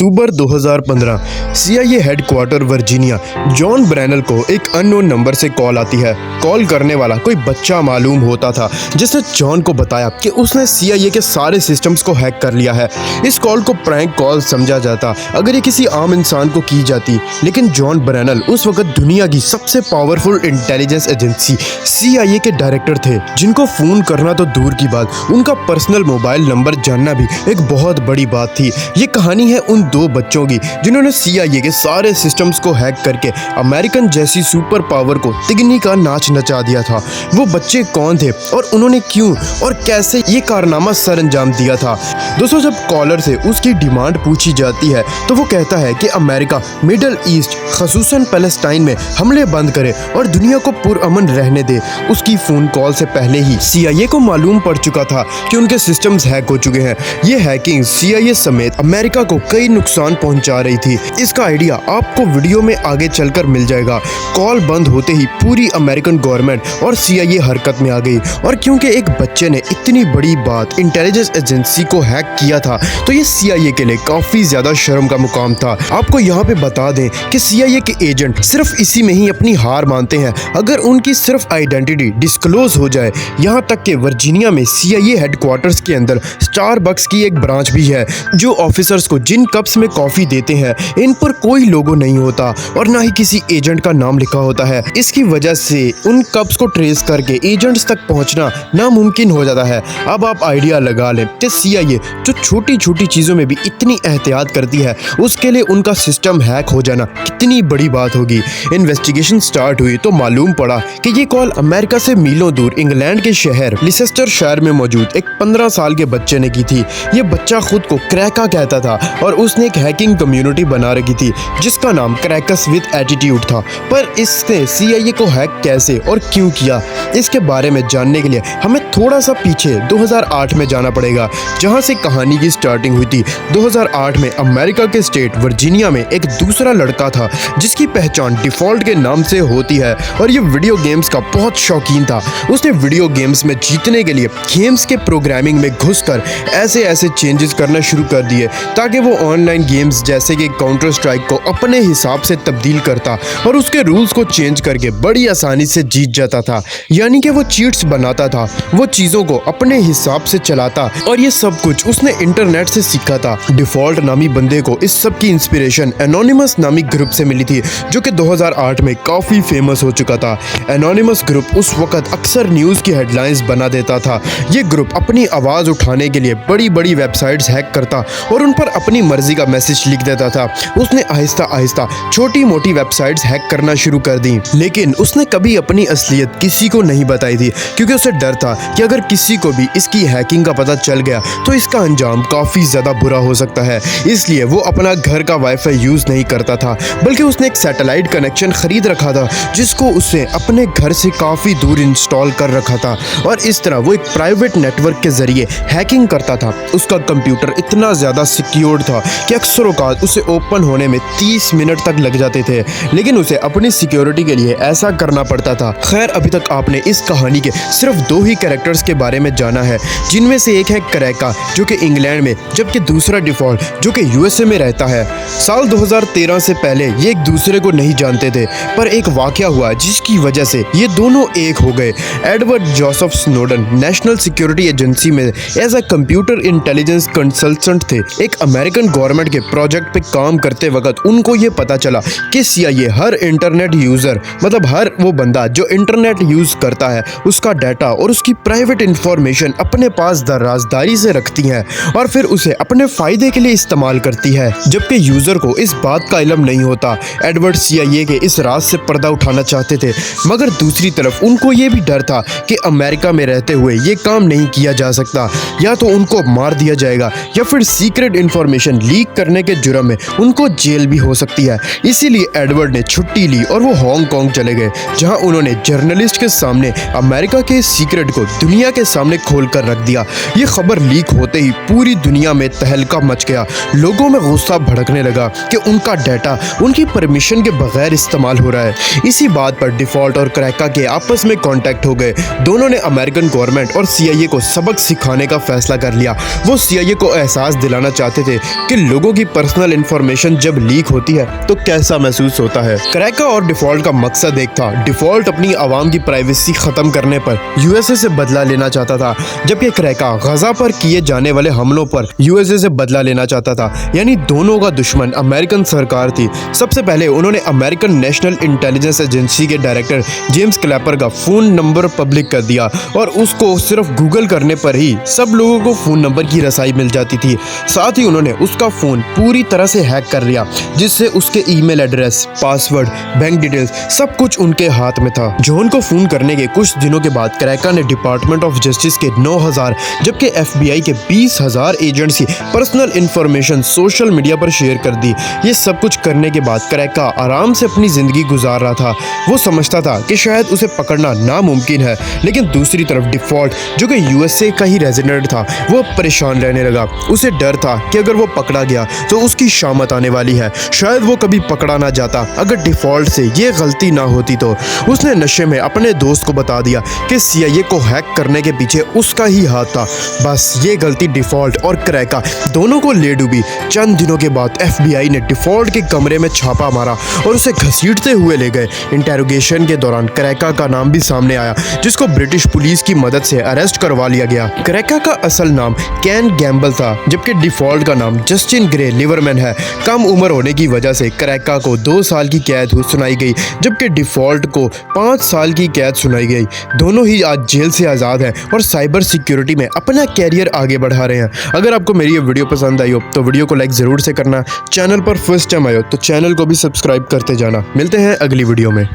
अक्टूबर 2015 CIA headquarter Virginia John ब्रेनल को एक unknown number से कॉल आती है। कॉल करने वाला कोई बच्चा मालूम होता था जिसने जॉन को बताया कि उसने CIA के सारे सिस्टम्स को हैक कर लिया है। इस कॉल को प्रैंक कॉल समझा जाता अगर ये किसी आम इंसान को की जाती, लेकिन जॉन ब्रेनल उस वक्त दुनिया की सबसे पावरफुल इंटेलिजेंस एजेंसी CIA के डायरेक्टर थे, जिनको फोन करना तो दूर की बात, उनका पर्सनल मोबाइल नंबर जानना भी एक बहुत बड़ी बात थी। ये कहानी है उन दो बच्चों की जिन्होंने CIA के सारे सिस्टम्स को हैक करके अमेरिकन जैसी सुपर पावर को तिगनी का नाच नचा दिया था। वो बच्चे कौन थे और उन्होंने क्यों और कैसे ये कारनामा सर अंजाम दिया था? दोस्तों, जब कॉलर से उसकी डिमांड पूछी जाती है तो वो कहता है कि अमेरिका मिडल ईस्ट खसूसन पैलेस्टाइन में हमले बंद करे और दुनिया को पुरअमन रहने दे। उसकी फोन कॉल से पहले ही CIA को मालूम पड़ चुका था कि उनके सिस्टम्स हैक हो चुके हैं। ये हैकिंग CIA समेत अमेरिका को कई नुकसान पहुंचा रही थी। इसका आइडिया आपको वीडियो में आगे चलकर मिल जाएगा। कॉल बंद होते ही पूरी अमेरिकन गवर्नमेंट और CIA हरकत में आ गई, और क्योंकि एक बच्चे ने इतनी बड़ी बात इंटेलिजेंस एजेंसी को हैक किया था तो ये CIA के लिए काफी ज्यादा शर्म का मुकाम था। आपको यहाँ पे बता दें कि CIA के एजेंट सिर्फ इसी में ही अपनी हार मानते हैं अगर उनकी सिर्फ आइडेंटिटी डिस्क्लोज हो जाए। यहाँ तक कि वर्जीनिया में CIA हेडक्वार्टर्स के अंदर स्टारबक्स की एक ब्रांच भी है जो ऑफिसर्स को जिन कप्स में कॉफी देते हैं इन पर कोई लोगो नहीं होता और ना ही किसी एजेंट का नाम लिखा होता है। इसकी वजह से उन कप्स को ट्रेस करके एजेंट्स तक पहुंचना नामुमकिन हो जाता है। अब आप आइडिया लगा लें कि CIA जो छोटी छोटी चीजों में भी इतनी एहतियात करती है, उसके लिए उनका सिस्टम हैक हो जाना कितनी बड़ी बात होगी। इन्वेस्टिगेशन स्टार्ट हुई तो मालूम पड़ा कि ये कॉल अमेरिका से मीलों दूर इंग्लैंड के शहर लिसेस्टरशायर में मौजूद एक 15 साल के बच्चे ने की थी। ये बच्चा खुद को क्रैका कहता था और उसने एक हैकिंग कम्युनिटी बना रखी थी जिसका नाम क्रैकर्स विद एटीट्यूड था। पर इसने CIA को हैक कैसे और क्यों किया, इसके बारे में जानने के लिए हमें थोड़ा सा पीछे 2008 में जाना पड़ेगा, जहां से कहानी की स्टार्टिंग हुई थी। 2008 में अमेरिका के स्टेट वर्जीनिया में एक दूसरा लड़का था जिसकी पहचान डिफॉल्ट के नाम से होती है और ये वीडियो गेम्स का बहुत शौकीन था। उसने वीडियो गेम्स में जीतने के लिए गेम्स के प्रोग्रामिंग में घुसकर ऐसे चेंजेस करना शुरू कर दिए ताकि वो ऑनलाइन गेम्स जैसे कि काउंटर स्ट्राइक को अपने हिसाब से तब्दील करता और उसके रूल्स को चेंज करके बड़ी आसानी से जीत जाता था। यानी कि वो चीट्स बनाता था, वो चीज़ों को अपने हिसाब से चलाता, और ये सब कुछ उसने इंटरनेट से सीखा था। डिफॉल्ट नामी बंदे को इस सब की इंस्पिरेशन एनोनिमस नामी ग्रुप से मिली थी जो कि 2008 में काफ़ी फेमस हो चुका था। एनोनिमस ग्रुप उस वक्त अक्सर न्यूज़ की हेडलाइंस बना देता था। ये ग्रुप अपनी आवाज़ उठाने के लिए बड़ी बड़ी वेबसाइट्स हैक करता और उन पर अपनी मर्जी का मैसेज लिख देता था। उसने आहिस्ता आहिस्ता छोटी मोटी वेबसाइट्स हैक करना शुरू कर दी, लेकिन उसने कभी अपनी असलियत किसी को नहीं बताई थी क्योंकि उसे डर था कि अगर किसी को भी इसकी हैकिंग का पता चल गया तो इसका अंजाम काफ़ी ज़्यादा बुरा हो सकता है। इसलिए वो अपना घर का वाईफाई यूज़ नहीं करता था, बल्कि उसने एक सैटेलाइट कनेक्शन खरीद रखा था जिसको उसने अपने घर से काफ़ी दूर इंस्टॉल कर रखा था, और इस तरह वो एक प्राइवेट नेटवर्क के जरिए हैकिंग करता था। उसका कंप्यूटर इतना ज़्यादा सिक्योर्ड था कि अक्सर औकात उसे ओपन होने में 30 मिनट तक लग जाते थे, लेकिन उसे अपनी सिक्योरिटी के लिए ऐसा करना पड़ता था। खैर, अभी तक आपने इस कहानी के सिर्फ 2 ही कैरेक्टर्स के बारे में जाना है, जिनमें से एक है क्रैका जो कि इंग्लैंड में, जबकि दूसरा डिफॉल्ट जो कि USA में रहता है। साल 2013 से पहले ये एक दूसरे को नहीं जानते थे, पर एक वाकया हुआ जिसकी वजह से ये दोनों एक हो गए। Edward Joseph Snowden National Security Agency में as a computer intelligence consultant थे। एक अमेरिकन गवर्नमेंट के प्रोजेक्ट पे काम करते वक्त उनको ये पता चला कि CIA हर इंटरनेट यूजर, मतलब हर वो बंदा जो इंटरनेट यूज करता है, उसका डाटा और उसकी प्राइवेट इंफॉर्मेशन अपने पास राजदारी से रखती है और फिर उसे अपने फायदे के लिए इस्तेमाल करती है, जबकि यूजर को इस बात का इल्म नहीं होता। एडवर्ड CIA के इस राज से पर्दा उठाना चाहते थे, मगर दूसरी तरफ उनको ये भी डर था कि अमेरिका में रहते हुए ये काम नहीं किया जा सकता, या तो उनको मार दिया जाएगा या फिर सीक्रेट इंफॉर्मेशन लीक करने के जुर्म में उनको जेल भी हो सकती है। इसीलिए एडवर्ड ने छुट्टी ली और वो हांगकांग चले गए, जहां उन्होंने जर्नलिस्ट के सामने अमेरिका के सीक्रेट को दुनिया के सामने खोल कर रख दिया। ये खबर लीक होते ही पूरी दुनिया में तहलका मच गया। लोगों में गुस्सा भड़कने लगा कि उनका डाटा उनकी परमिशन के बगैर इस्तेमाल हो रहा है। इसी बात पर डिफॉल्ट और क्रैका के आपस में कांटेक्ट हो गए। दोनों ने अमेरिकन गवर्नमेंट और CIA को सबक सिखाने का फैसला कर लिया। वो CIA को एहसास दिलाना चाहते थे कि लोगों की पर्सनल इंफॉर्मेशन जब लीक होती है तो कैसा महसूस होता है। क्रैका और डिफॉल्ट का मकसद एक था। डिफॉल्ट अपनी आवाम की प्राइवेसी खत्म करने पर यूएसए से बदला लेना चाहता था, जबकि क्रैका गजा पर किए जाने वाले हमलों पर यूएसए से बदला लेना चाहता था। यानी दोनों का दुश्मन अमेरिकन सरकार थी। सबसे पहले उन्होंने अमेरिकन नेशनल इंटेलिजेंस एजेंसी के डायरेक्टर जेम्स क्लैपर का फोन नंबर पब्लिक कर दिया और उसको सिर्फ गूगल करने पर ही सब लोगों को फोन नंबर की रसाई मिल जाती थी। साथ ही उन्होंने उसका फोन पूरी तरह से हैक कर लिया, जिससे उसके email address, password, bank details सब कुछ उनके हाथ में था। जॉन को फोन करने के कुछ दिनों के बाद क्रैका ने डिपार्टमेंट ऑफ जस्टिस के 9,000 जबकि एफबीआई के 20,000 एजेंट्स की पर्सनल इंफॉर्मेशन सोशल मीडिया पर शेयर कर दी। ये सब कुछ करने के बाद क्रैका आराम से अपनी जिंदगी गुजार रहा था। वो समझता था कि शायद उसे पकड़ना नामुमकिन है, लेकिन दूसरी तरफ डिफॉल्ट, जो कि यूएसए का ही रेजिडेंट था, वो परेशान रहने लगा। उसे डर था कि अगर वो पकड़ा गया तो उसकी शामत आने वाली है। शायद वो कभी पकड़ा ना जाता। अगर डिफॉल्ट से ये गलती ना होती तो उसने नशे में अपने दोस्त को बता दिया कि सीआईए को हैक करने के पीछे उसका ही हाथ था। बस ये गलती डिफॉल्ट और क्रैका दोनों को ले डूबी। चंद दिनों के बाद एफबीआई ने डिफॉल्ट के कमरे में छापा मारा और उसे घसीटते हुए ले गए। इंटेरोगेशन के दौरान क्रैका का नाम भी सामने आया, जिसको ब्रिटिश पुलिस की मदद से अरेस्ट करवा लिया गया। क्रैका का असल नाम कैन गैम्बल था, जबकि डिफॉल्ट का नाम जस्टिन ग्रे लिवरमैन है। कम उम्र होने की वजह से क्रैका को 2 साल की कैद सुनाई गई, जबकि डिफॉल्ट को 5 साल की कैद सुनाई गई। दोनों ही आज जेल से आज़ाद हैं और साइबर सिक्योरिटी में अपना कैरियर आगे बढ़ा रहे हैं। अगर आपको मेरी ये वीडियो पसंद आई हो तो वीडियो को लाइक ज़रूर से करना। चैनल पर फर्स्ट टाइम आए हो तो चैनल को भी सब्सक्राइब करते जाना। मिलते हैं अगली वीडियो में।